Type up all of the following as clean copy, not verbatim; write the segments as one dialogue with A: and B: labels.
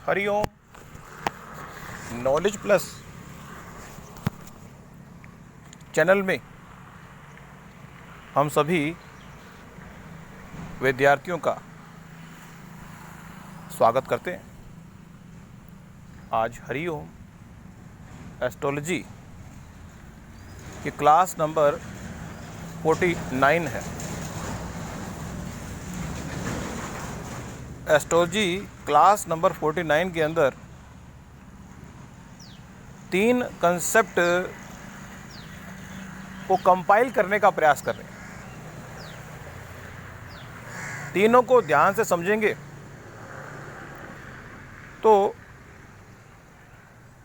A: Hariom. Knowledge plus channel में हम सभी विद्यार्थियों का स्वागत करते हैं। आज हरिओम एस्ट्रोलॉजी की क्लास नंबर 49 है। एस्ट्रोलॉजी क्लास नंबर 49 के अंदर 3 कंसेप्ट को कंपाइल करने का प्रयास कर रहे हैं। तीनों को ध्यान से समझेंगे तो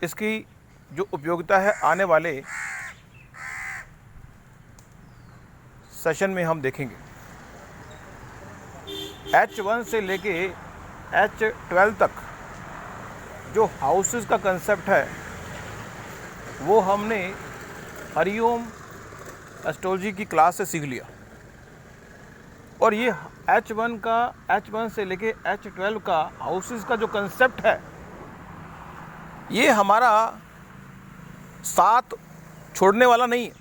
A: इसकी जो उपयोगिता है आने वाले सेशन में हम देखेंगे। H1 से लेके H12 तक जो हाउसेस का कंसेप्ट है वो हमने हरिओम एस्ट्रोलॉजी की क्लास से सीख लिया। और ये H1 से लेके H12 का हाउसेस का जो कंसेप्ट है ये हमारा साथ छोड़ने वाला नहीं है,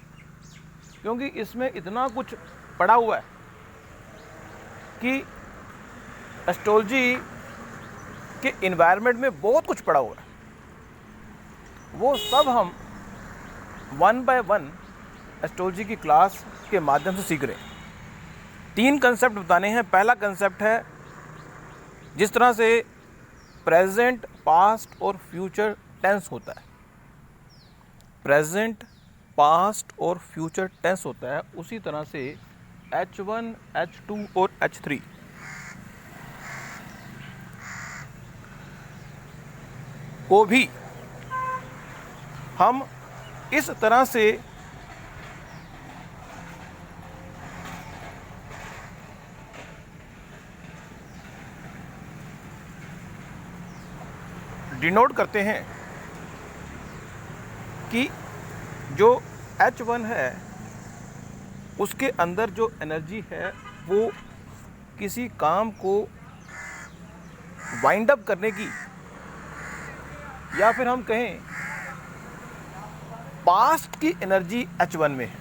A: क्योंकि इसमें इतना कुछ पड़ा हुआ है कि एस्ट्रोलॉजी के इन्वायरमेंट में बहुत कुछ पड़ा हुआ है। वो सब हम 1 बाय 1 एस्ट्रोलॉजी की क्लास के माध्यम से सीख रहे हैं। 3 कंसेप्ट बताने हैं। पहला कंसेप्ट है जिस तरह से प्रेजेंट, पास्ट और फ्यूचर टेंस होता है। प्रेजेंट, पास्ट और फ्यूचर टेंस होता है, उसी तरह से H1, H2 और H3 को भी हम इस तरह से डिनोट करते हैं कि जो H1 है उसके अंदर जो एनर्जी है वो किसी काम को वाइंड अप करने की, या फिर हम कहें पास्ट की एनर्जी H1 में है।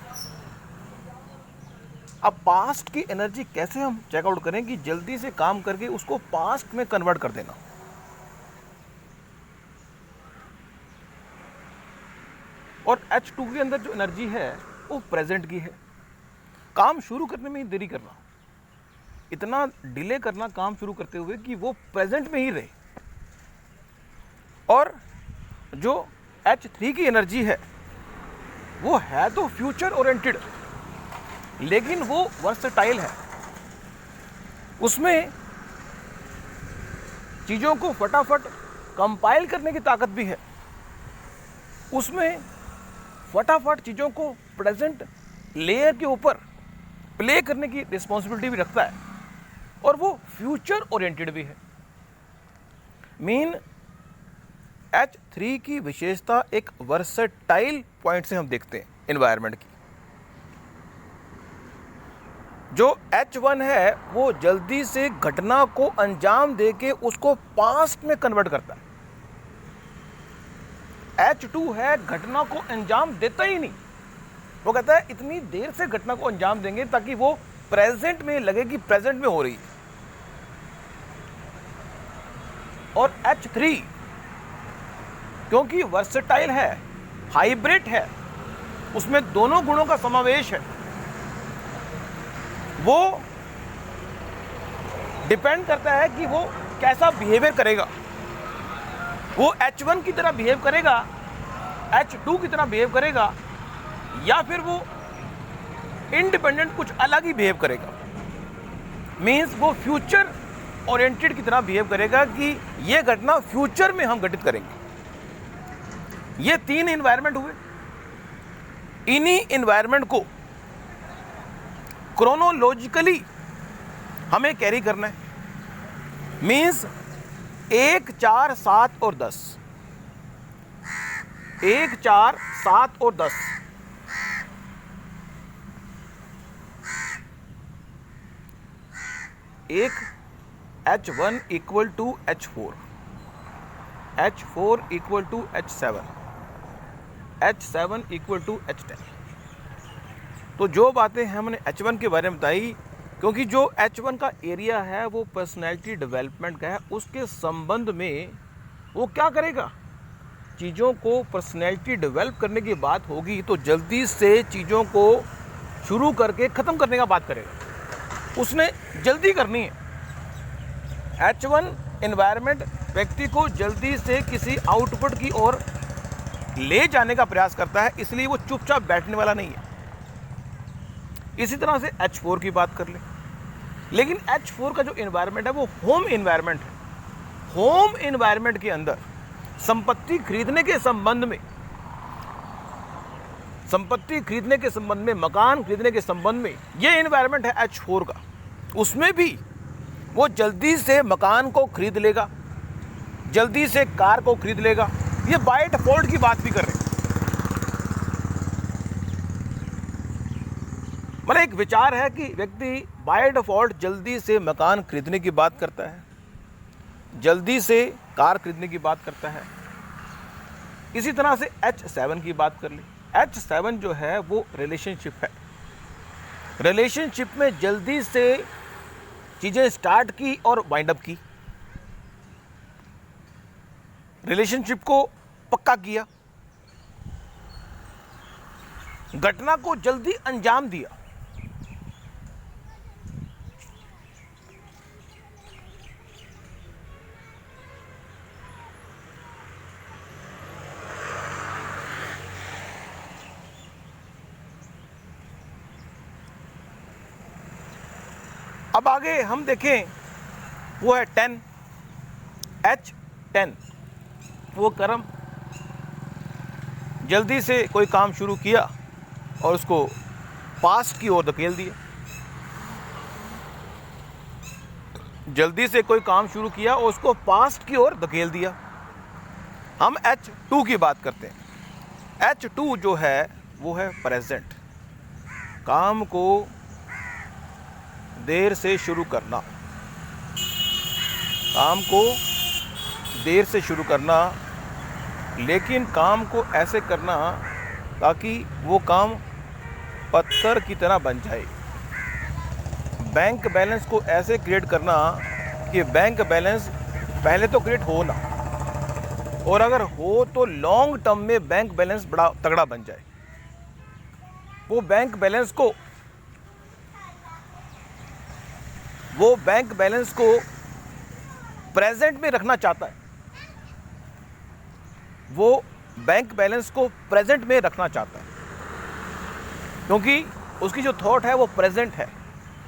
A: अब पास्ट की एनर्जी कैसे हम चेकआउट करें कि जल्दी से काम करके उसको पास्ट में कन्वर्ट कर देना। और H2 के अंदर जो एनर्जी है वो प्रेजेंट की है। काम शुरू करने में ही देरी करना, इतना डिले करना काम शुरू करते हुए कि वो प्रेजेंट में ही रहे। और जो H3 की एनर्जी है वो है तो फ्यूचर ओरिएंटेड, लेकिन वो वर्सेटाइल है। उसमें चीज़ों को फटाफट कंपाइल करने की ताकत भी है। उसमें फटाफट चीज़ों को प्रेजेंट लेयर के ऊपर प्ले करने की रिस्पॉन्सिबिलिटी भी रखता है। और वो फ्यूचर ओरिएंटेड भी है। मीन H3 की विशेषता एक वर्सेटाइल पॉइंट से हम देखते हैं एनवायरनमेंट की। जो H1 है वो जल्दी से घटना को अंजाम देके उसको पास्ट में कन्वर्ट करता है। H2 है घटना को अंजाम देता ही नहीं। वो कहता है इतनी देर से घटना को अंजाम देंगे ताकि वो प्रेजेंट में लगे कि प्रेजेंट में हो रही है। और H3 क्योंकि वर्सेटाइल है, हाइब्रिड है, उसमें दोनों गुणों का समावेश है, वो डिपेंड करता है कि वो कैसा बिहेवियर करेगा। वो H1 की तरह बिहेव करेगा, H2 की तरह बिहेव करेगा, या फिर वो इंडिपेंडेंट कुछ अलग ही बिहेव करेगा। मीन्स वो फ्यूचर ओरिएंटेड की तरह बिहेव करेगा कि ये घटना फ्यूचर में हम घटित करेंगे। ये 3 एनवायरनमेंट हुए। इन्हीं एनवायरनमेंट को क्रोनोलॉजिकली हमें कैरी करना है। मीन्स 1, 4, 7 और 10, 1, 4, 7 और 10। एक H1 equal to H4, H4 equal to H7, H7 equal to H10। तो जो बातें हमने H1 के बारे में बताई, क्योंकि जो H1 का एरिया है वो पर्सनैलिटी डेवलपमेंट का है, उसके संबंध में वो क्या करेगा, चीज़ों को पर्सनैलिटी डेवलप करने की बात होगी तो जल्दी से चीज़ों को शुरू करके ख़त्म करने का बात करेगा, उसने जल्दी करनी है। H1 एनवायरनमेंट व्यक्ति को जल्दी से किसी आउटपुट की ओर ले जाने का प्रयास करता है, इसलिए वो चुपचाप बैठने वाला नहीं है। इसी तरह से H4 की बात कर ले, लेकिन H4 का जो एनवायरनमेंट है वो होम एनवायरनमेंट है। होम एनवायरनमेंट के अंदर संपत्ति खरीदने के संबंध में, मकान खरीदने के संबंध में ये एनवायरनमेंट है H4 का, उसमें भी वो जल्दी से मकान को खरीद लेगा, जल्दी से कार को खरीद लेगा। ये बाय डिफॉल्ट की बात भी कर रहे हैं। मतलब एक विचार है कि व्यक्ति बाय डिफॉल्ट जल्दी से मकान खरीदने की बात करता है, जल्दी से कार खरीदने की बात करता है। इसी तरह से H7 की बात कर ले। H7 जो है वो रिलेशनशिप है। रिलेशनशिप में जल्दी से चीज़ें स्टार्ट की और वाइंड अप की, रिलेशनशिप को पक्का किया, घटना को जल्दी अंजाम दिया। अब आगे हम देखें, वो है 10, H10, वो कर्म। जल्दी से कोई काम शुरू किया और उसको पास्ट की ओर धकेल दिया, जल्दी से कोई काम शुरू किया और उसको पास्ट की ओर धकेल दिया। हम H2 की बात करते हैं। H2 जो है वो है प्रेजेंट, काम को देर से शुरू करना, काम को देर से शुरू करना, लेकिन काम को ऐसे करना ताकि वो काम पत्थर की तरह बन जाए। बैंक बैलेंस को ऐसे क्रिएट करना कि बैंक बैलेंस पहले तो क्रिएट हो ना, और अगर हो तो लॉन्ग टर्म में बैंक बैलेंस बड़ा तगड़ा बन जाए। वो बैंक बैलेंस को प्रेजेंट में रखना चाहता है, वो बैंक बैलेंस को प्रेजेंट में रखना चाहता है, क्योंकि उसकी जो थॉट है वो प्रेजेंट है,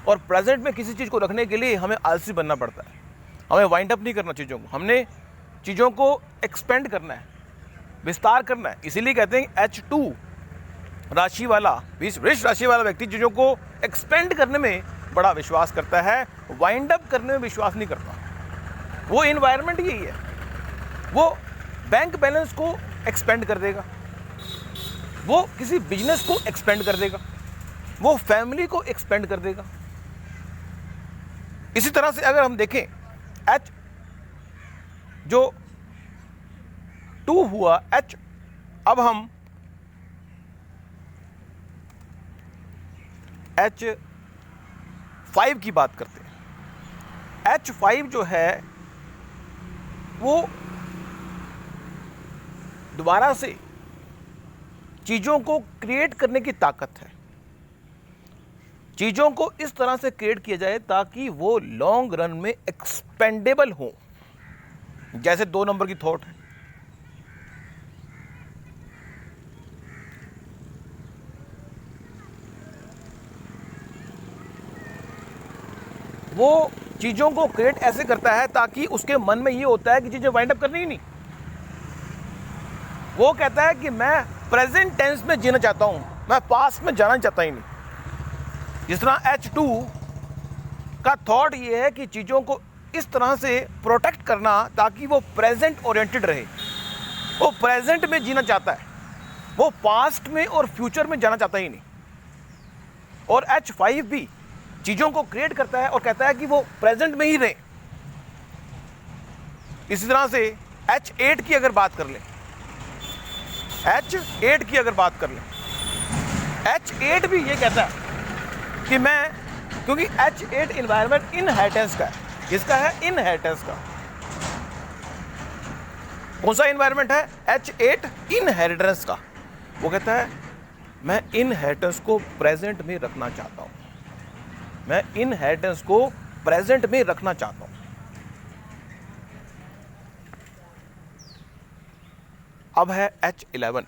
A: और प्रेजेंट में किसी चीज़ को रखने के लिए हमें आलसी बनना पड़ता है। हमें वाइंड अप नहीं करना चीज़ों को, हमने चीज़ों को एक्सपेंड करना है, विस्तार करना है। इसीलिए कहते हैं H2 राशि वाला, वृष राशि वाला व्यक्ति चीज़ों को एक्सपेंड करने में बड़ा विश्वास करता है, वाइंड अप करने में विश्वास नहीं करता। वो एनवायरनमेंट यही है, वो बैंक बैलेंस को एक्सपेंड कर देगा, वो किसी बिजनेस को एक्सपेंड कर देगा, वो फैमिली को एक्सपेंड कर देगा। इसी तरह से अगर हम देखें H जो 2 हुआ H, अब हम H5 की बात करते हैं। H5 जो है वो दोबारा से चीज़ों को क्रिएट करने की ताकत है। चीज़ों को इस तरह से क्रिएट किया जाए ताकि वो लॉन्ग रन में एक्सपेंडेबल हो, जैसे 2 नंबर की थॉट है। वो चीज़ों को क्रिएट ऐसे करता है ताकि उसके मन में ये होता है कि चीज़ें वाइंड अप करनी ही नहीं। वो कहता है कि मैं प्रेजेंट टेंस में जीना चाहता हूँ, मैं पास्ट में जाना चाहता ही नहीं। जिस तरह H2 का थॉट ये है कि चीज़ों को इस तरह से प्रोटेक्ट करना ताकि वो प्रेजेंट ओरिएंटेड रहे, वो प्रेजेंट में जीना चाहता है, वो पास्ट में और फ्यूचर में जाना चाहता ही नहीं। और H5 भी चीज़ों को क्रिएट करता है और कहता है कि वो प्रेजेंट में ही रहे। इसी तरह से H8 की अगर बात कर लें, H8 की अगर बात कर लें, H8 भी ये कहता है कि मैं, क्योंकि H8 इन्वायरमेंट इनहेरिटेंस का है। किसका है? इनहेरिटेंस का। कौन सा इन्वायरमेंट है? H8 इनहेरिटेंस का। वो कहता है मैं इनहेरिटेंस को प्रेजेंट में रखना चाहता हूं, मैं इनहेरिटेंस को प्रेजेंट में रखना चाहता हूं। अब है H11।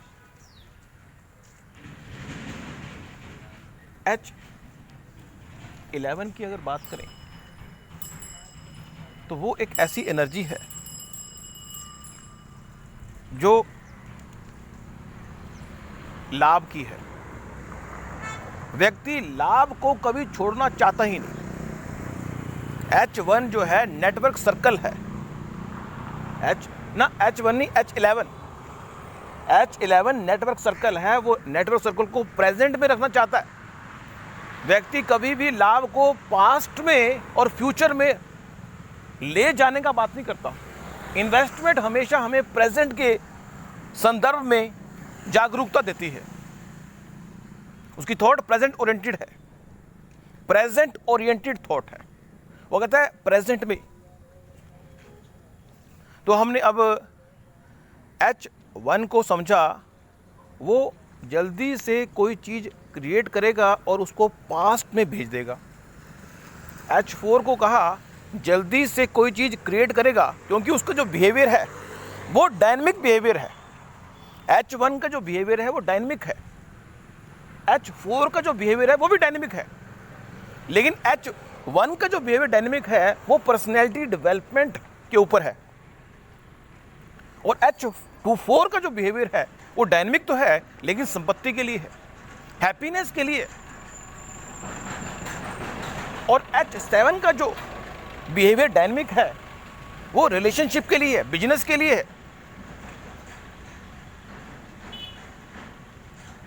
A: H11 की अगर बात करें तो वो एक ऐसी एनर्जी है जो लाभ की है। व्यक्ति लाभ को कभी छोड़ना चाहता ही नहीं। H1 जो है नेटवर्क सर्कल है। H1 नहीं, H11 नेटवर्क सर्कल है। वो नेटवर्क सर्कल को प्रेजेंट में रखना चाहता है। व्यक्ति कभी भी लाभ को पास्ट में और फ्यूचर में ले जाने का बात नहीं करता। इन्वेस्टमेंट हमेशा हमें प्रेजेंट के संदर्भ में जागरूकता देती है। उसकी थॉट प्रेजेंट ओरिएंटेड है, प्रेजेंट ओरिएंटेड थॉट है। वो कहता है प्रेजेंट में। तो हमने अब H1 को समझा, वो जल्दी से कोई चीज क्रिएट करेगा और उसको पास्ट में भेज देगा। H4 को कहा जल्दी से कोई चीज क्रिएट करेगा, क्योंकि उसका जो बिहेवियर है वो डायनेमिक बिहेवियर है। H1 का जो बिहेवियर है वो डायनेमिक है, H4 का जो बिहेवियर है वो भी डायनेमिक है। लेकिन H1 का जो बिहेवियर डायनेमिक है वो पर्सनैलिटी डेवलपमेंट के ऊपर है, और H24 का जो बिहेवियर है वो डायनेमिक तो है लेकिन संपत्ति के लिए है, हैप्पीनेस के लिए। और H7 का जो बिहेवियर डायनेमिक है वो रिलेशनशिप के लिए है, बिजनेस के लिए है,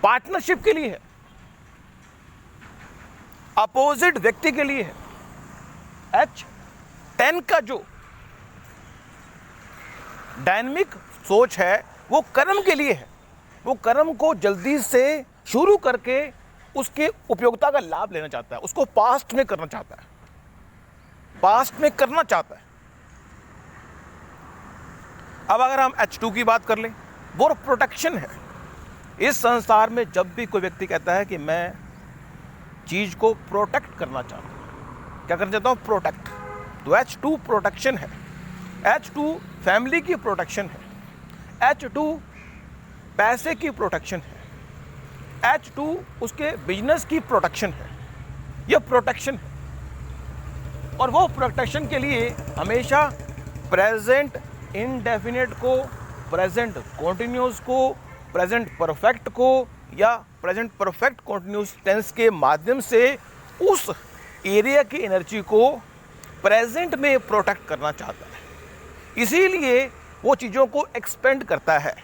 A: पार्टनरशिप के लिए है, अपोजिट व्यक्ति के लिए है। H10 का जो डायनेमिक सोच है वो कर्म के लिए है। वो कर्म को जल्दी से शुरू करके उसके उपयोगिता का लाभ लेना चाहता है, उसको पास्ट में करना चाहता है, पास्ट में करना चाहता है। अब अगर हम H2 की बात कर लें, वो प्रोटेक्शन है। इस संसार में जब भी कोई व्यक्ति कहता है कि मैं चीज को प्रोटेक्ट करना चाहता हूं, क्या करना चाहता हूं? प्रोटेक्ट। तो H2 प्रोटेक्शन है, H2 फैमिली की प्रोटेक्शन है, H2 पैसे की प्रोटेक्शन है, H2 उसके बिजनेस की प्रोटेक्शन है। यह प्रोटेक्शन है, और वो प्रोटेक्शन के लिए हमेशा प्रेजेंट इंडेफिनिट को, प्रेजेंट कॉन्टिन्यूस को, प्रेजेंट परफेक्ट को या प्रेजेंट परफेक्ट कॉन्टिन्यूस टेंस के माध्यम से उस एरिया की एनर्जी को प्रेजेंट में प्रोटेक्ट करना चाहता है। इसीलिए वो चीज़ों को एक्सपेंड करता है,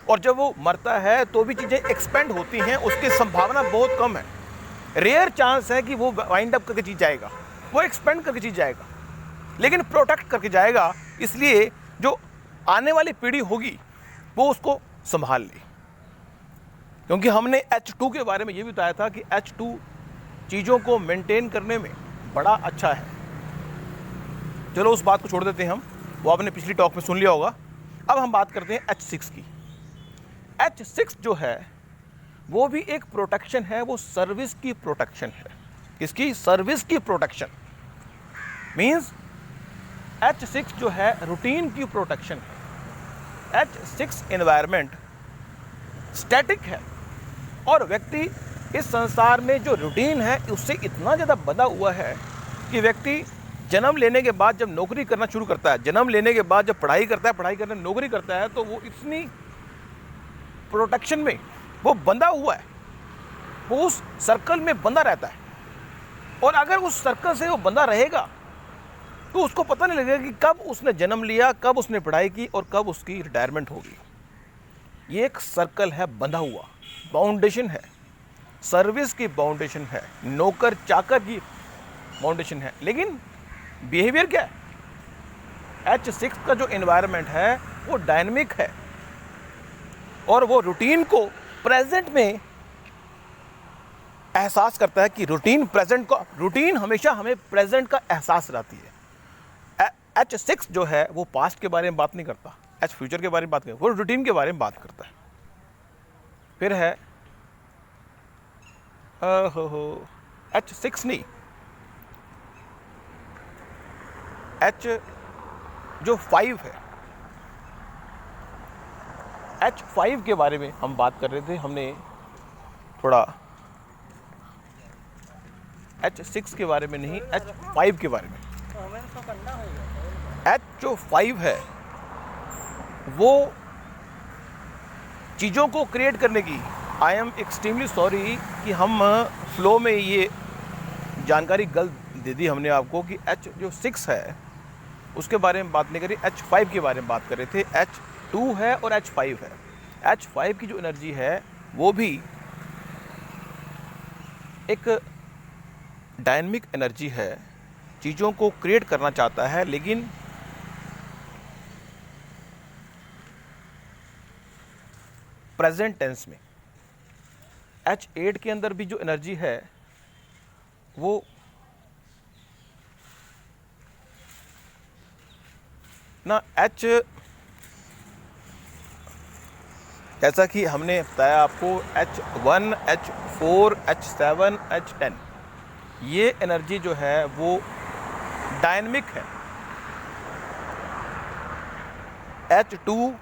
A: और जब वो मरता है तो भी चीज़ें एक्सपेंड होती हैं, उसकी संभावना बहुत कम है। रेयर चांस है कि वो वाइंड अप करके चीज जाएगा, वो एक्सपेंड करके चीज जाएगा, लेकिन प्रोटेक्ट करके जाएगा। इसलिए जो आने वाली पीढ़ी होगी वो उसको संभाल ले। क्योंकि हमने H2 के बारे में ये भी बताया था कि H2 चीज़ों को मेंटेन करने में बड़ा अच्छा है। चलो उस बात को छोड़ देते हैं हम, वो आपने पिछली टॉक में सुन लिया होगा। अब हम बात करते हैं H6 की। H6 जो है वो भी एक प्रोटेक्शन है, वो सर्विस की प्रोटेक्शन है। किसकी? सर्विस की प्रोटेक्शन। मींस H6 जो है रूटीन की प्रोटेक्शन है। H6 एनवायरनमेंट स्टैटिक है, और व्यक्ति इस संसार में जो रूटीन है उससे इतना ज़्यादा बंधा हुआ है कि व्यक्ति जन्म लेने के बाद जब नौकरी करना शुरू करता है, जन्म लेने के बाद जब पढ़ाई करता है, पढ़ाई करने नौकरी करता है, तो वो इतनी प्रोटेक्शन में वो बंधा हुआ है, वो उस सर्कल में बंधा रहता है। और अगर उस सर्कल से वो बंधा रहेगा तो उसको पता नहीं लगेगा कि कब उसने जन्म लिया, कब उसने पढ़ाई की और कब उसकी रिटायरमेंट होगी। ये एक सर्कल है, बंधा हुआ, बाउंडेशन है, सर्विस की बाउंडेशन है, नौकर चाकर की बाउंडेशन है। लेकिन बिहेवियर क्या है? H6 का जो एनवायरनमेंट है वो डायनेमिक है और वो रूटीन को प्रेजेंट में एहसास करता है कि रूटीन हमेशा हमें प्रेजेंट का एहसास दिलाती है। H6 जो है वो पास्ट के बारे में बात नहीं करता, H फ्यूचर के बारे में बात करता, वो रूटीन के बारे में बात करता है। फिर है H6 नहीं, H जो 5 है, H5 के बारे में हम बात कर रहे थे, हमने थोड़ा H6 के बारे में नहीं, H5 के बारे में। H जो 5 है वो चीज़ों को क्रिएट करने की, आई एम एक्सट्रीमली सॉरी कि हम फ्लो में ये जानकारी गलत दे दी हमने आपको कि H जो 6 है उसके बारे में बात नहीं करी, H5 के बारे में बात कर रहे थे। H2 है और H5 है। H5 की जो एनर्जी है वो भी एक डायनेमिक एनर्जी है, चीज़ों को क्रिएट करना चाहता है, लेकिन प्रेजेंट टेंस में। H8 के अंदर भी जो एनर्जी है वो ना जैसा कि हमने बताया आपको, H1, H4, H7, H10 ये एनर्जी जो है वो डायनेमिक है। H2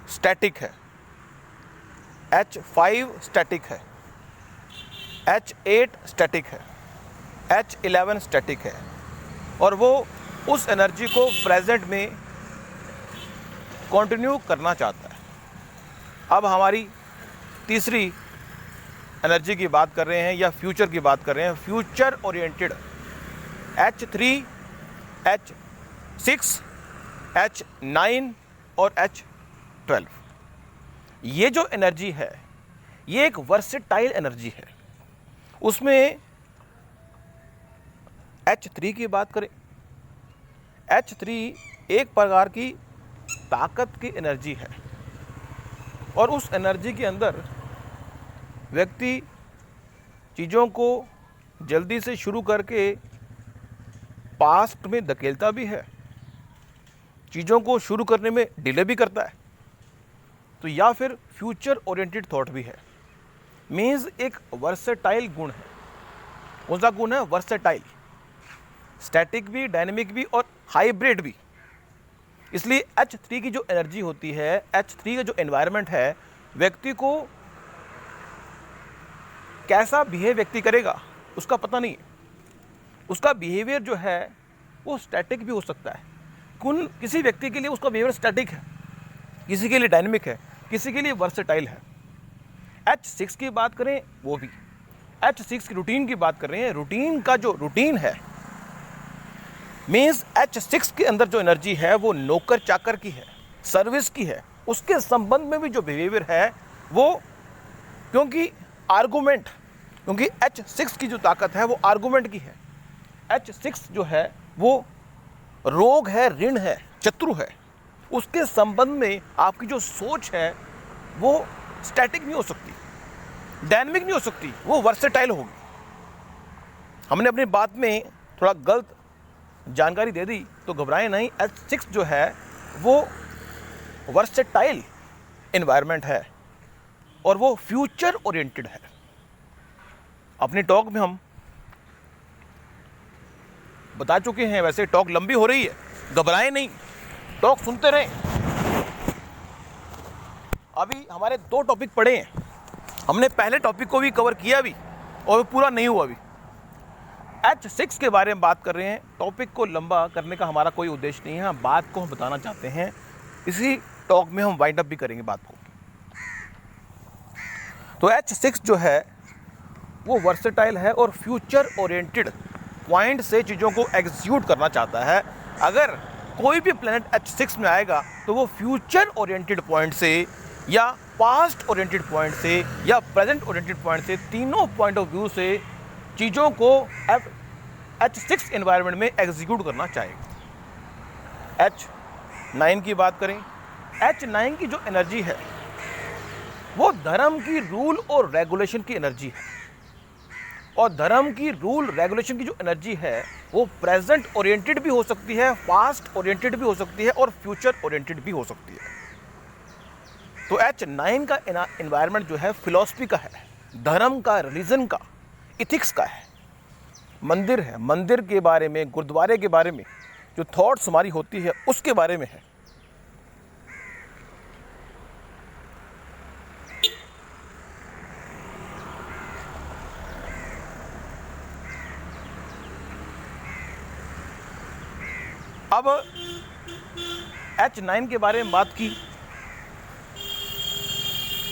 A: स्टैटिक है, H5 स्टैटिक है, H8 स्टैटिक है, H11 स्टैटिक है और वो उस एनर्जी को प्रेजेंट में कंटिन्यू करना चाहता है। अब हमारी तीसरी एनर्जी की बात कर रहे हैं या फ्यूचर की बात कर रहे हैं, future oriented. H3, H6, H9 और H12 ये जो एनर्जी है ये एक वर्सेटाइल एनर्जी है। उसमें H3 की बात करें, H3 एक प्रकार की ताकत की एनर्जी है और उस एनर्जी के अंदर व्यक्ति चीज़ों को जल्दी से शुरू करके पास्ट में धकेलता भी है, चीज़ों को शुरू करने में डिले भी करता है, तो या फिर फ्यूचर ओरिएंटेड थॉट भी है। मीन्स एक वर्सेटाइल गुण है। कौन सा गुण है? वर्सेटाइल, स्टैटिक भी, डायनेमिक भी और हाइब्रिड भी। इसलिए H3 की जो एनर्जी होती है, H3 का जो एनवायरनमेंट है, व्यक्ति को कैसा बिहेव व्यक्ति करेगा उसका पता नहीं है। उसका बिहेवियर जो है वो स्टैटिक भी हो सकता है। किसी व्यक्ति के लिए उसका बिहेवियर स्टैटिक है, किसी के लिए डायनेमिक है, किसी के लिए वर्सेटाइल है। H6 की बात करें वो भी, H6 की रूटीन की बात कर रहे हैं। रूटीन का जो रूटीन है मीन्स H6 के अंदर जो एनर्जी है वो नौकर चाकर की है, सर्विस की है। उसके संबंध में भी जो बिहेवियर है वो क्योंकि H6 की जो ताकत है वो आर्गुमेंट की है। H6 जो है वो रोग है, ऋण है, शत्रु है। उसके संबंध में आपकी जो सोच है वो स्टैटिक नहीं हो सकती, डायनेमिक नहीं हो सकती, वो वर्सेटाइल होगी। हमने अपनी बात में थोड़ा गलत जानकारी दे दी तो घबराएं नहीं। H6 जो है वो वर्सेटाइल एनवायरनमेंट है और वो फ्यूचर ओरिएंटेड है। अपनी टॉक में हम बता चुके हैं, वैसे टॉक लंबी हो रही है, घबराएं नहीं, टॉक सुनते रहें। अभी हमारे 2 टॉपिक पढ़े हैं, हमने पहले टॉपिक को भी कवर किया भी और पूरा नहीं हुआ अभी। H6 के बारे में बात कर रहे हैं। टॉपिक को लंबा करने का हमारा कोई उद्देश्य नहीं है, बात को हम बताना चाहते हैं, इसी टॉक में हम वाइंड अप भी करेंगे बात को। तो H6 जो है वो वर्सेटाइल है और फ्यूचर ओरिएंटेड पॉइंट से चीज़ों को एग्जीक्यूट करना चाहता है। अगर कोई भी प्लैनेट H6 में आएगा तो वो फ्यूचर ओरिएंटेड पॉइंट से या पास्ट ओरिएंटेड पॉइंट से या प्रेजेंट ओरिएंटेड पॉइंट से, तीनों पॉइंट ऑफ व्यू से चीज़ों को H6 एनवायरनमेंट में एग्जीक्यूट करना चाहेगा। H9 की बात करें, H9 की जो एनर्जी है वो धर्म की रूल और रेगुलेशन की एनर्जी है। और धर्म की रूल रेगुलेशन की जो एनर्जी है वो प्रेजेंट ओरिएंटेड भी हो सकती है, पास्ट ओरिएंटेड भी हो सकती है और फ्यूचर ओरिएंटेड भी हो सकती है। तो H9 का एनवायरनमेंट जो है फिलॉसफी का है, धर्म का, रिलीजन का, इथिक्स का है, मंदिर है, मंदिर के बारे में, गुरुद्वारे के बारे में जो थॉट्स हमारी होती है उसके बारे में है। अब H9 के बारे में बात की,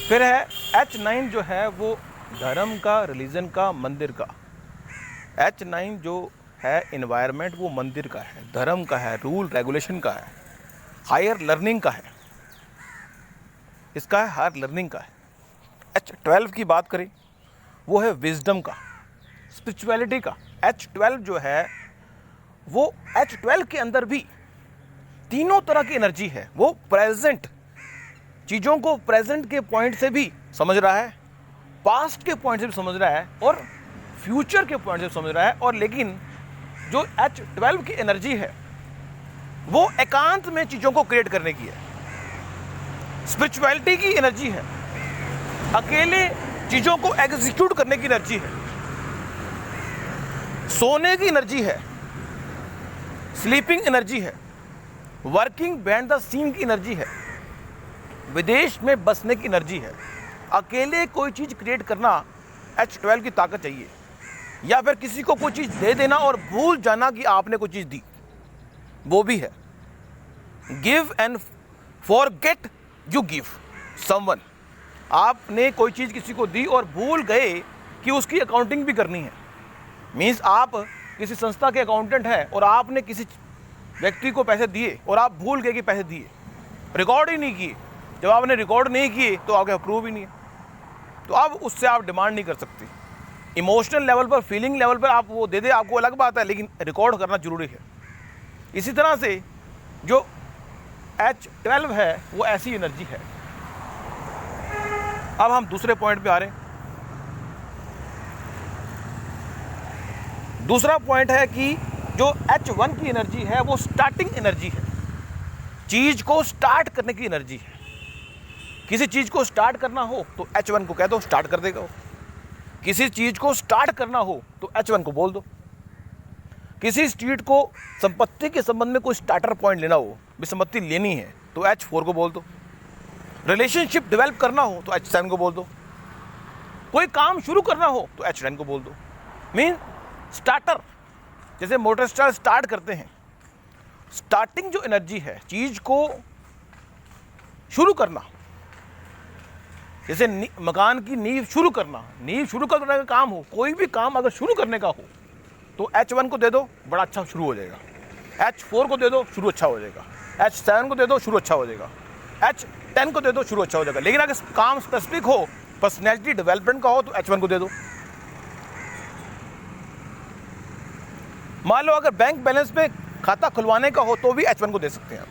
A: फिर है H9 जो है वो धर्म का, रिलीजन का, मंदिर का। H9 जो है एनवायरनमेंट वो मंदिर का है, धर्म का है, रूल रेगुलेशन का है, हायर लर्निंग का है, इसका है हायर लर्निंग का है। H12 की बात करें वो है विजडम का, स्पिरिचुअलिटी का। H12 जो है वो H12 के अंदर भी तीनों तरह की एनर्जी है। वो प्रेजेंट चीज़ों को प्रेजेंट के पॉइंट से भी समझ रहा है, पास्ट के पॉइंट से भी समझ रहा है और फ्यूचर के पॉइंट से समझ रहा है। और लेकिन जो H12 की एनर्जी है वो एकांत में चीज़ों को क्रिएट करने की है। स्पिरिचुअलिटी की एनर्जी है, अकेले चीज़ों को एग्जीक्यूट करने की एनर्जी है। सोने की एनर्जी है, स्लीपिंग एनर्जी है, वर्किंग बिहाइंड द सीन की एनर्जी है, विदेश में बसने की एनर्जी है। अकेले कोई चीज़ क्रिएट करना H12 की ताकत चाहिए, या फिर किसी को कोई चीज़ दे देना और भूल जाना कि आपने कोई चीज़ दी, वो भी है। Give and forget you give someone. आपने कोई चीज़ किसी को दी और भूल गए कि उसकी अकाउंटिंग भी करनी है। मीन्स आप किसी संस्था के अकाउंटेंट हैं और आपने किसी व्यक्ति को पैसे दिए और आप भूल गए कि पैसे दिए, रिकॉर्ड ही नहीं किए। जब आपने रिकॉर्ड नहीं किए तो आगे अप्रूव ही नहीं है, तो अब उससे आप डिमांड नहीं कर सकते। इमोशनल लेवल पर, फीलिंग लेवल पर आप वो दे दे, आपको अलग बात है, लेकिन रिकॉर्ड करना जरूरी है। इसी तरह से जो H12 है वो ऐसी एनर्जी है। अब हम दूसरे पॉइंट पे आ रहे हैं। दूसरा पॉइंट है कि जो H1 की एनर्जी है वो स्टार्टिंग एनर्जी है, चीज को स्टार्ट करने की एनर्जी है। किसी चीज को स्टार्ट करना हो तो H1 को कह दो, स्टार्ट कर देगा वो। किसी चीज को स्टार्ट करना हो तो H1 को बोल दो। किसी स्ट्रीट को संपत्ति के संबंध में कोई स्टार्टर पॉइंट लेना हो, भी संपत्ति लेनी है, तो H4 को बोल दो। रिलेशनशिप डेवलप करना हो तो H7 को बोल दो। कोई काम शुरू करना हो तो H9 को बोल दो। मीन स्टार्टर, जैसे मोटर स्टार्ट करते हैं, स्टार्टिंग जो एनर्जी है, चीज को शुरू करना, जैसे मकान की नींव शुरू करना, नींव शुरू करने का काम हो, कोई भी काम अगर शुरू करने का हो तो H1 को दे दो, बड़ा अच्छा शुरू हो जाएगा। H4 को दे दो, शुरू अच्छा हो जाएगा। H7 को दे दो, शुरू अच्छा हो जाएगा। H10 को दे दो, शुरू अच्छा हो जाएगा। लेकिन अगर काम स्पेसिफिक हो, पर्सनैलिटी डेवलपमेंट का हो, तो H1 को दे दो। मान लो अगर बैंक बैलेंस में खाता खुलवाने का हो तो भी H1 को दे सकते हैं आप,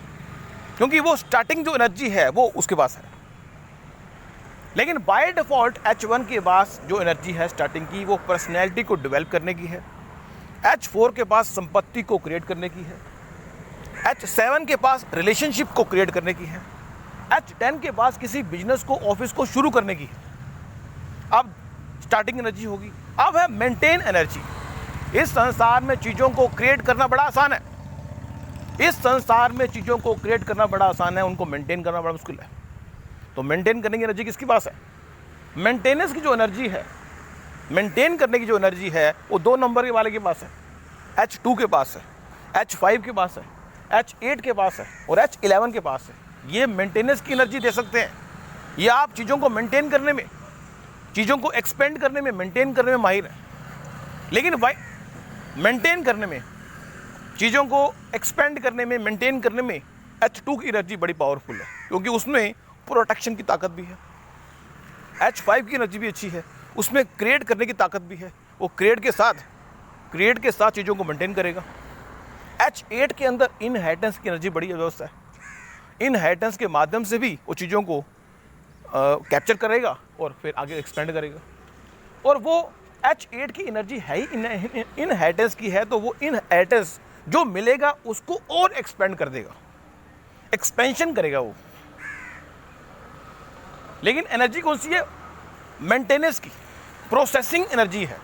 A: क्योंकि वो स्टार्टिंग जो एनर्जी है वो उसके पास है। लेकिन बाय डिफॉल्ट H1 के पास जो एनर्जी है स्टार्टिंग की, वो पर्सनैलिटी को डेवलप करने की है। H4 के पास संपत्ति को क्रिएट करने की है। H7 के पास रिलेशनशिप को क्रिएट करने की है। H10 के पास किसी बिजनेस को, ऑफिस को शुरू करने की है। अब स्टार्टिंग एनर्जी होगी। अब है मेंटेन एनर्जी। इस संसार में चीज़ों को क्रिएट करना बड़ा आसान है। इस संसार में चीज़ों को क्रिएट करना बड़ा आसान है, उनको मेंटेन करना बड़ा मुश्किल है। तो मेंटेन करने की एनर्जी किसके पास है? मेंटेनेंस की जो एनर्जी है, मेंटेन करने की जो एनर्जी है, वो 2 नंबर के वाले के पास है। H2 के पास है, H5 के पास है, H8 के पास है और H11 के पास है। ये मेंटेनेंस की एनर्जी दे सकते हैं। ये आप चीज़ों को मेंटेन करने में, चीज़ों को एक्सपेंड करने में, मेंटेन करने में माहिर है। लेकिन भाई मेंटेन करने में, चीज़ों को एक्सपेंड करने में, मेंटेन करने में H2 की एनर्जी बड़ी पावरफुल है, क्योंकि उसमें प्रोटेक्शन की ताकत भी है। H5 की एनर्जी भी अच्छी है, उसमें क्रिएट करने की ताकत भी है। वो क्रिएट के साथ चीज़ों को मेंटेन करेगा। H8 के अंदर इनहेरिटेंस की एनर्जी बड़ी व्यवस्था है। इनहेरिटेंस के माध्यम से भी वो चीज़ों को कैप्चर करेगा और फिर आगे एक्सपेंड करेगा। और वो H8 की एनर्जी है ही इनहेरिटेंस की है, तो वो इनहेरिटेंस जो मिलेगा उसको और एक्सपेंड कर देगा, एक्सपेंशन करेगा वो। लेकिन एनर्जी कौन सी है? मेंटेनेंस की, प्रोसेसिंग एनर्जी है।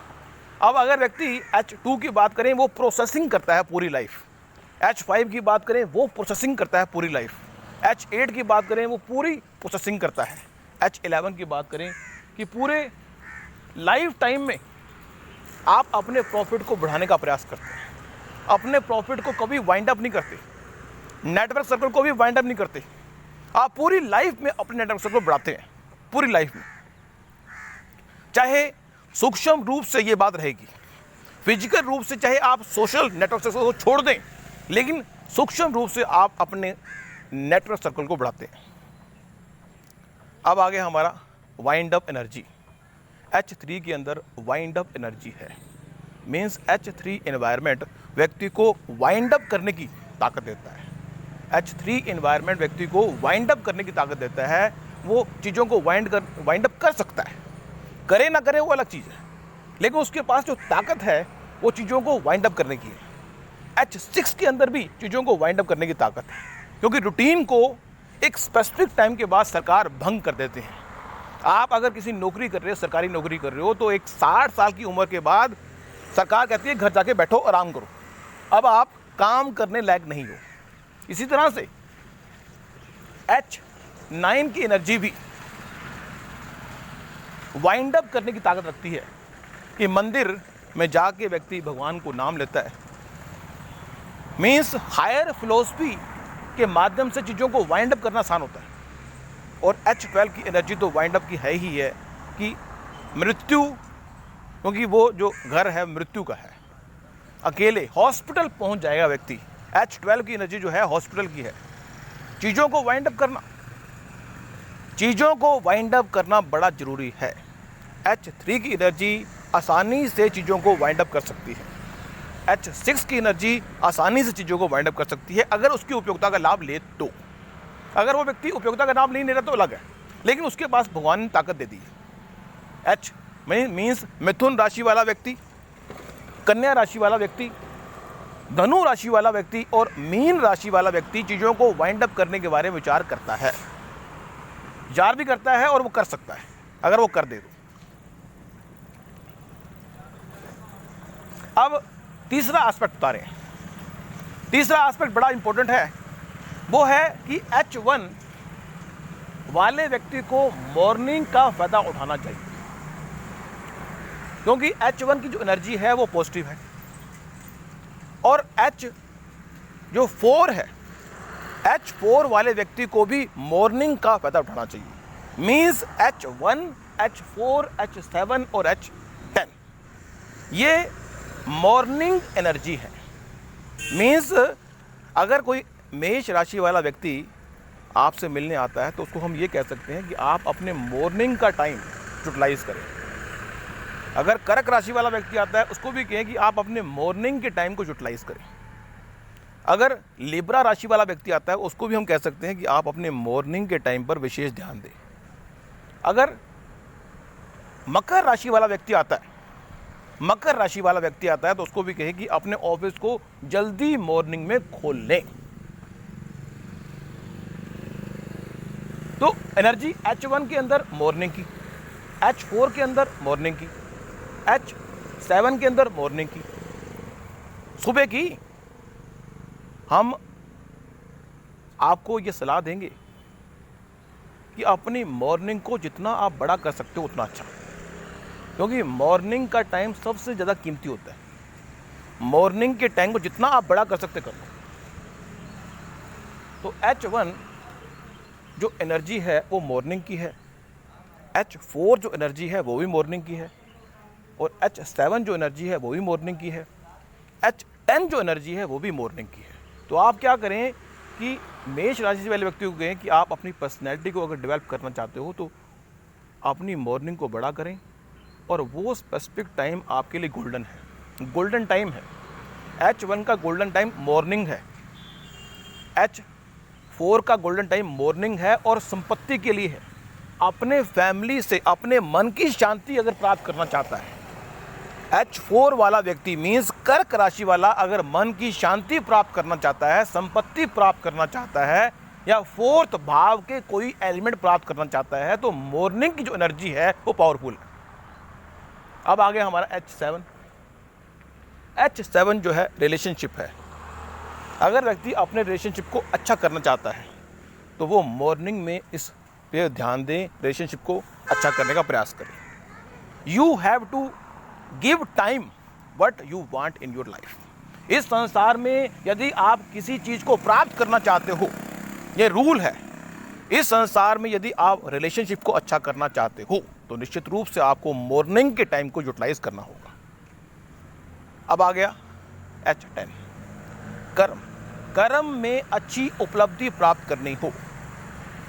A: अब अगर व्यक्ति H2 की बात करें, वो प्रोसेसिंग करता है पूरी लाइफ। H5 की बात करें, वो प्रोसेसिंग करता है पूरी लाइफ। H8 की बात करें, वो पूरी प्रोसेसिंग करता है। H11 की बात करें कि पूरे लाइफ टाइम में आप अपने प्रॉफिट को बढ़ाने का प्रयास करते हैं, अपने प्रॉफिट को कभी वाइंड अप नहीं करते, नेटवर्क सर्कल को भी वाइंड अप नहीं करते। आप पूरी लाइफ में अपने नेटवर्क सर्कल बढ़ाते हैं, पूरी लाइफ में। चाहे सूक्ष्म रूप से ये बात रहेगी, फिजिकल रूप से चाहे आप सोशल नेटवर्क सर्कल को छोड़ दें, लेकिन सूक्ष्म रूप से आप अपने नेटवर्क सर्कल को बढ़ाते हैं। अब आगे हमारा वाइंड अप एनर्जी। H3 के अंदर वाइंड अप एनर्जी है। मीन्स H3 एनवायरनमेंट व्यक्ति को वाइंड अप करने की ताकत देता है। H3 एनवायरनमेंट व्यक्ति को वाइंड अप करने की ताकत देता है। वो चीज़ों को वाइंड अप कर सकता है, करे ना करे वो अलग चीज़ है, लेकिन उसके पास जो ताकत है वो चीज़ों को वाइंड अप करने की है। H6 के अंदर भी चीज़ों को वाइंड अप करने की ताकत है, क्योंकि रूटीन को एक स्पेसिफिक टाइम के बाद सरकार भंग कर देते हैं। आप अगर किसी नौकरी कर रहे हो, सरकारी नौकरी कर रहे हो, तो एक 60 साल की उम्र के बाद सरकार कहती है घर जाके बैठो, आराम करो, अब आप काम करने लायक नहीं हो। इसी तरह से H9 की एनर्जी भी वाइंड अप करने की ताकत रखती है कि मंदिर में जाके व्यक्ति भगवान को नाम लेता है। मीन्स हायर फिलोसफी के माध्यम से चीज़ों को वाइंड अप करना आसान होता है। और H12 की एनर्जी तो वाइंड अप की है ही है कि मृत्यु, क्योंकि वो जो घर है मृत्यु का है, अकेले हॉस्पिटल पहुंच जाएगा व्यक्ति। H12 की एनर्जी जो है हॉस्पिटल की है। चीज़ों को वाइंड अप करना, चीज़ों को वाइंड अप करना बड़ा ज़रूरी है। H3 की एनर्जी आसानी से चीज़ों को वाइंड अप कर सकती है। H6 की एनर्जी आसानी से चीज़ों को वाइंड अप कर सकती है, अगर उसकी उपयोगिता का लाभ ले तो। अगर वो व्यक्ति उपयोगिता का लाभ नहीं ले रहा तो अलग है, लेकिन उसके पास भगवान ने ताकत दे दी है। H मीन्स मिथुन राशि वाला व्यक्ति, कन्या राशि वाला व्यक्ति, धनु राशि वाला व्यक्ति और मीन राशि वाला व्यक्ति चीज़ों को वाइंड अप करने के बारे में विचार करता है, विचार भी करता है और वो कर सकता है, अगर वो कर दे तो। अब तीसरा एस्पेक्ट बता रहे हैं। तीसरा एस्पेक्ट बड़ा इंपॉर्टेंट है, वो है कि H1 वाले व्यक्ति को मॉर्निंग का फायदा उठाना चाहिए, क्योंकि H1 की जो एनर्जी है वो पॉजिटिव है। और जो 4 है, H4 वाले व्यक्ति को भी मॉर्निंग का फायदा उठाना चाहिए। मीन्स H1, H4, H7 और H10 ये मॉर्निंग एनर्जी है। मीन्स अगर कोई मेष राशि वाला व्यक्ति आपसे मिलने आता है तो उसको हम ये कह सकते हैं कि आप अपने मॉर्निंग का टाइम यूटिलाइज करें। अगर कर्क राशि वाला व्यक्ति आता है उसको भी कहें कि आप अपने मॉर्निंग के टाइम को यूटिलाइज करें। अगर लिब्रा राशि वाला व्यक्ति आता है उसको भी हम कह सकते हैं कि आप अपने मॉर्निंग के टाइम पर विशेष ध्यान दें। अगर मकर राशि वाला व्यक्ति आता है, मकर राशि वाला व्यक्ति आता है तो उसको भी कहें कि अपने ऑफिस को जल्दी मॉर्निंग में खोल लें। तो एनर्जी H1 के अंदर मॉर्निंग की, H4 के अंदर मॉर्निंग की, H7 के अंदर मॉर्निंग की, सुबह की। हम आपको ये सलाह देंगे कि अपनी मॉर्निंग को जितना आप बड़ा कर सकते हो उतना अच्छा, क्योंकि मॉर्निंग का टाइम सबसे ज़्यादा कीमती होता है। मॉर्निंग के टाइम को जितना आप बड़ा कर सकते कर लो। तो H1 जो एनर्जी है वो मॉर्निंग की है, H4 जो एनर्जी है वो भी मॉर्निंग की है, और H7 जो एनर्जी है वो भी मॉर्निंग की है, H10 जो एनर्जी है वो भी मॉर्निंग की है। तो आप क्या करें कि मेष राशि वाले व्यक्ति को कहें कि आप अपनी पर्सनैलिटी को अगर डेवलप करना चाहते हो तो अपनी मॉर्निंग को बड़ा करें, और वो स्पेसिफिक टाइम आपके लिए गोल्डन है, गोल्डन टाइम है। H1 का गोल्डन टाइम मॉर्निंग है, H4 का गोल्डन टाइम मॉर्निंग है और संपत्ति के लिए है। अपने फैमिली से अपने मन की शांति अगर प्राप्त करना चाहता है, H4 वाला व्यक्ति मीन्स कर्क राशि वाला अगर मन की शांति प्राप्त करना चाहता है, संपत्ति प्राप्त करना चाहता है या फोर्थ भाव के कोई एलिमेंट प्राप्त करना चाहता है, तो मॉर्निंग की जो एनर्जी है वो पावरफुल है। अब आगे हमारा H7 जो है रिलेशनशिप है। अगर व्यक्ति अपने रिलेशनशिप को अच्छा करना चाहता है तो वो मॉर्निंग में इस पे ध्यान दें, रिलेशनशिप को अच्छा करने का प्रयास करें। You have to give time what you want in your life. इस संसार में यदि आप किसी चीज़ को प्राप्त करना चाहते हो, ये रूल है, इस संसार में यदि आप रिलेशनशिप को अच्छा करना चाहते हो तो निश्चित रूप से आपको मॉर्निंग के टाइम को यूटिलाइज करना होगा। अब आ गया H10 कर्म। कर्म में अच्छी उपलब्धि प्राप्त करनी हो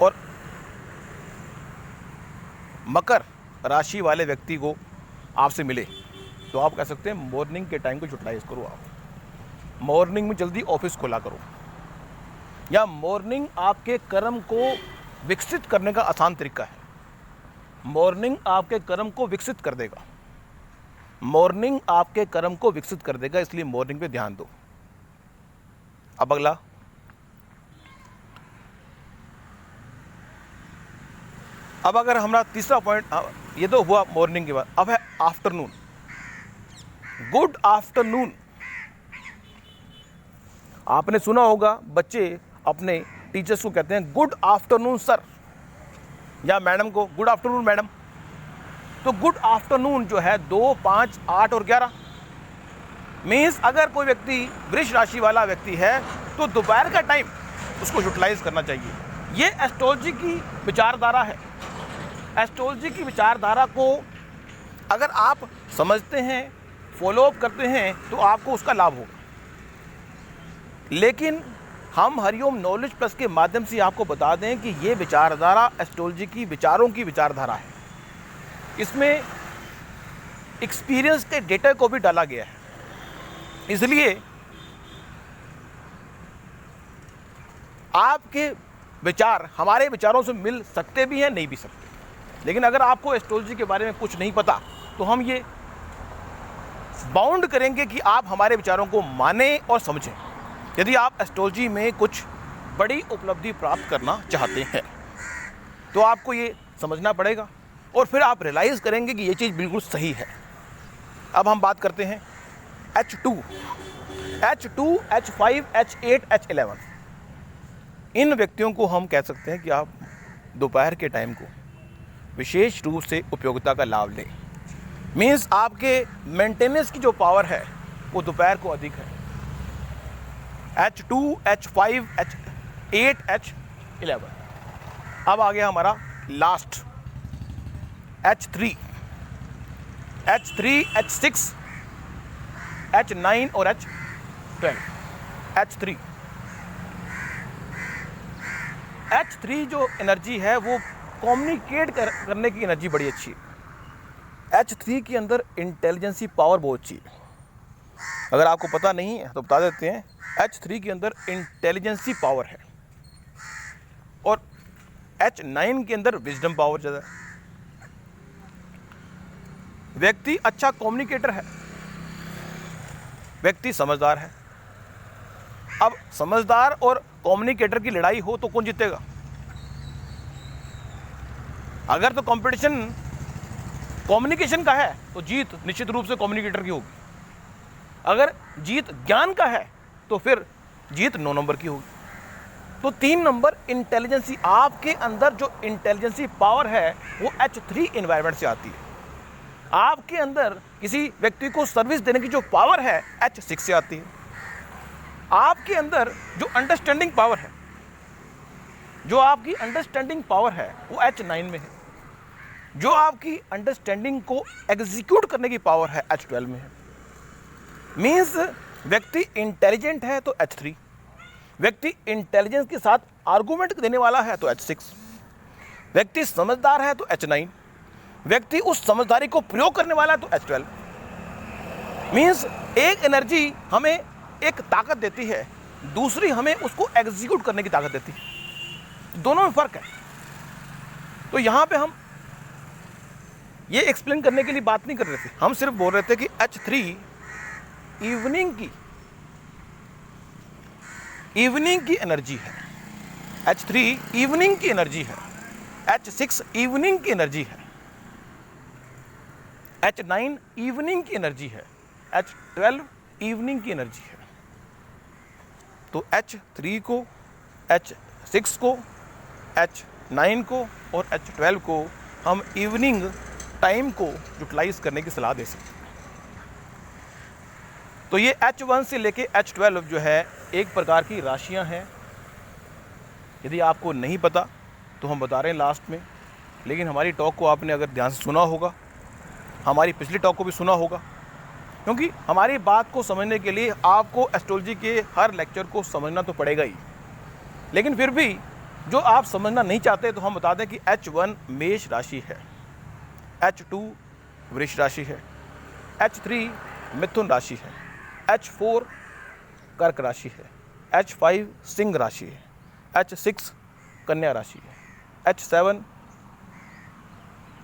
A: और मकर राशि वाले व्यक्ति को आपसे मिले तो आप कह सकते हैं मॉर्निंग के टाइम को यूटिलाइज करो। आप मॉर्निंग में जल्दी ऑफिस खोला करो, या मॉर्निंग आपके कर्म को विकसित करने का आसान तरीका है। मॉर्निंग आपके कर्म को विकसित कर देगा, मॉर्निंग आपके कर्म को विकसित कर देगा, इसलिए मॉर्निंग पे ध्यान दो। अब अगला अब अगर हमारा तीसरा पॉइंट, ये तो हुआ मॉर्निंग के बाद, अब है आफ्टरनून। Good afternoon. आपने सुना होगा बच्चे अपने टीचर्स को कहते हैं गुड आफ्टरनून सर, या मैडम को गुड आफ्टरनून मैडम। तो गुड आफ्टरनून जो है 2, 5, 8 और 11 मीन्स अगर कोई व्यक्ति वृष राशि वाला व्यक्ति है तो दोपहर का टाइम उसको यूटिलाइज करना चाहिए। ये एस्ट्रोलॉजी की विचारधारा है। एस्ट्रोलॉजी की विचारधारा को अगर आप समझते हैं, फॉलो अप करते हैं तो आपको उसका लाभ होगा। लेकिन हम हरिओम नॉलेज प्लस के माध्यम से आपको बता दें कि ये विचारधारा एस्ट्रोलॉजी की विचारों की विचारधारा है। इसमें एक्सपीरियंस के डेटा को भी डाला गया है, इसलिए आपके विचार हमारे विचारों से मिल सकते भी हैं, नहीं भी सकते। लेकिन अगर आपको एस्ट्रोलॉजी के बारे में कुछ नहीं पता तो हम ये बाउंड करेंगे कि आप हमारे विचारों को माने और समझें। यदि आप एस्ट्रोलॉजी में कुछ बड़ी उपलब्धि प्राप्त करना चाहते हैं तो आपको ये समझना पड़ेगा और फिर आप रियलाइज़ करेंगे कि ये चीज़ बिल्कुल सही है। अब हम बात करते हैं H2, H5, H8, H11। इन व्यक्तियों को हम कह सकते हैं कि आप दोपहर के टाइम को विशेष रूप से उपयोगिता का लाभ लें। मीन्स आपके मेंटेनेंस की जो पावर है वो दोपहर को अधिक है। H2, H5, H8, H11। अब आ गया हमारा लास्ट H3, H6, H9 और H12। H3 जो एनर्जी है वो कम्युनिकेट करने की एनर्जी बड़ी अच्छी है। H3 के अंदर इंटेलिजेंसी पावर बहुत अच्छी है। अगर आपको पता नहीं है तो बता देते हैं, H3 के अंदर इंटेलिजेंसी पावर है और H9 के अंदर विजडम पावर ज़्यादा है। व्यक्ति अच्छा कम्युनिकेटर है, व्यक्ति समझदार है। अब समझदार और कम्युनिकेटर की लड़ाई हो तो कौन जीतेगा? अगर तो कंपटीशन कम्युनिकेशन का है तो जीत निश्चित रूप से कम्युनिकेटर की होगी। अगर जीत ज्ञान का है तो फिर जीत 9 नंबर की होगी। तो 3 नंबर इंटेलिजेंसी, आपके अंदर जो इंटेलिजेंसी पावर है वो H3 एनवायरनमेंट से आती है। आपके अंदर किसी व्यक्ति को सर्विस देने की जो पावर है H6 से आती है। आपके अंदर जो अंडरस्टैंडिंग पावर है, जो आपकी अंडरस्टैंडिंग पावर है वो H9 में है। जो आपकी अंडरस्टैंडिंग को एग्जीक्यूट करने की पावर है H12 में है। मीन्स व्यक्ति इंटेलिजेंट है तो H3, व्यक्ति इंटेलिजेंस के साथ आर्गूमेंट देने वाला है तो H6, व्यक्ति समझदार है तो H9, व्यक्ति उस समझदारी को प्रयोग करने वाला है तो H12। मीन्स एक एनर्जी हमें एक ताकत देती है, दूसरी हमें उसको एग्जीक्यूट करने की ताकत देती है। दोनों में फ़र्क है। तो यहाँ पे हम ये एक्सप्लेन करने के लिए बात नहीं कर रहे थे, हम सिर्फ बोल रहे थे कि H3 इवनिंग की एनर्जी है, H3 इवनिंग की एनर्जी है, H6 इवनिंग की एनर्जी है, H9 इवनिंग की एनर्जी है, H12 इवनिंग की एनर्जी है। तो H3 को, H6 को, H9 को और H12 को हम इवनिंग टाइम को यूटिलाइज करने की सलाह दे सकते हैं। तो ये H1 से लेके H12 जो है एक प्रकार की राशियां हैं। यदि आपको नहीं पता तो हम बता रहे हैं लास्ट में, लेकिन हमारी टॉक को आपने अगर ध्यान से सुना होगा, हमारी पिछली टॉक को भी सुना होगा, क्योंकि हमारी बात को समझने के लिए आपको एस्ट्रोलॉजी के हर लेक्चर को समझना तो पड़ेगा ही। लेकिन फिर भी जो आप समझना नहीं चाहते तो हम बता दें कि H1 मेष राशि है, H2 वृष राशि है, H3 मिथुन राशि है, H4 कर्क राशि है, H5 सिंह राशि है, H6 कन्या राशि है, H7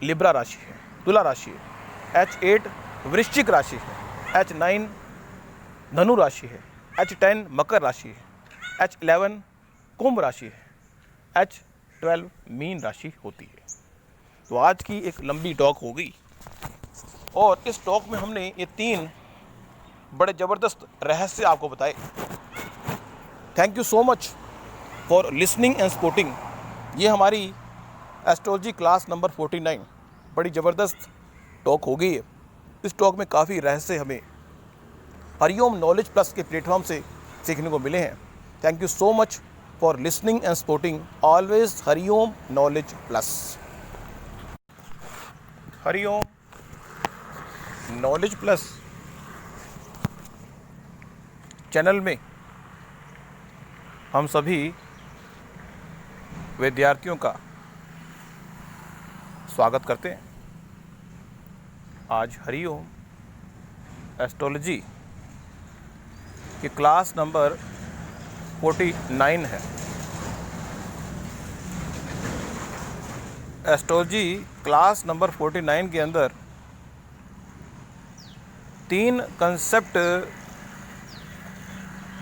A: लिब्रा राशि है, तुला राशि है, H8 वृश्चिक राशि है, H9 धनु राशि है, H10 मकर राशि है, H11 कुंभ राशि है, H12 मीन राशि होती है। तो आज की एक लंबी टॉक हो गई और इस टॉक में हमने ये 3 बड़े ज़बरदस्त रहस्य आपको बताए। Thank you so much for listening and supporting. ये हमारी एस्ट्रोलॉजी क्लास नंबर 49 बड़ी ज़बरदस्त टॉक हो गई है। इस टॉक में काफ़ी रहस्य हमें हरिओम नॉलेज प्लस के प्लेटफॉर्म से सीखने को मिले हैं। Thank you so much for listening and supporting always Hariom knowledge plus. Hariom knowledge plus channel में हम सभी विद्यार्थियों का स्वागत करते हैं। आज हरिओम एस्ट्रोलॉजी की क्लास नंबर 49 है। एस्ट्रोलॉजी क्लास नंबर 49 के अंदर 3 कंसेप्ट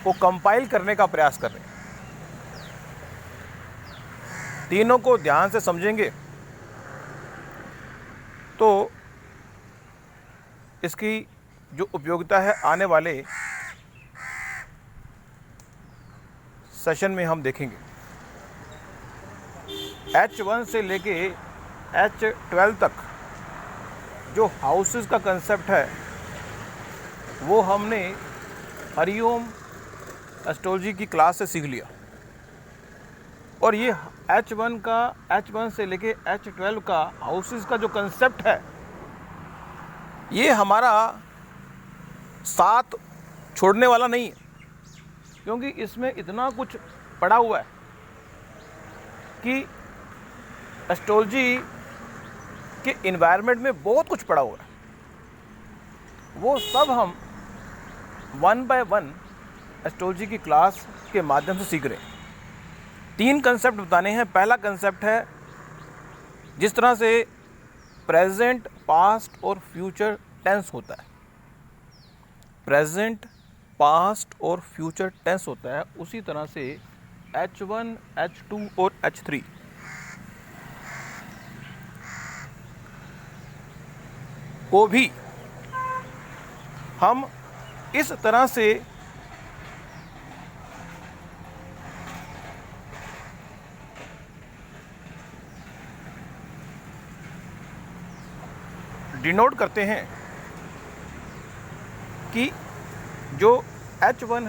A: को कंपाइल करने का प्रयास कर रहे हैं। तीनों को ध्यान से समझेंगे तो इसकी जो उपयोगिता है आने वाले सेशन में हम देखेंगे। H1 से लेके H12 तक जो हाउसेस का कंसेप्ट है वो हमने हरिओम एस्ट्रोलॉजी की क्लास से सीख लिया। और ये H1 से लेके H12 का हाउसेस का जो कंसेप्ट है ये हमारा साथ छोड़ने वाला नहीं है, क्योंकि इसमें इतना कुछ पड़ा हुआ है कि एस्ट्रोलॉजी के इन्वायरमेंट में बहुत कुछ पड़ा हुआ है। वो सब हम 1 बाय 1 एस्ट्रोलॉजी की क्लास के माध्यम से सीख रहे हैं। 3 कंसेप्ट बताने हैं। पहला कंसेप्ट है जिस तरह से प्रेजेंट, पास्ट और फ्यूचर टेंस होता है, प्रेजेंट, पास्ट और फ्यूचर टेंस होता है, उसी तरह से H1, H2 और H3 को भी हम इस तरह से डिनोट करते हैं कि जो H1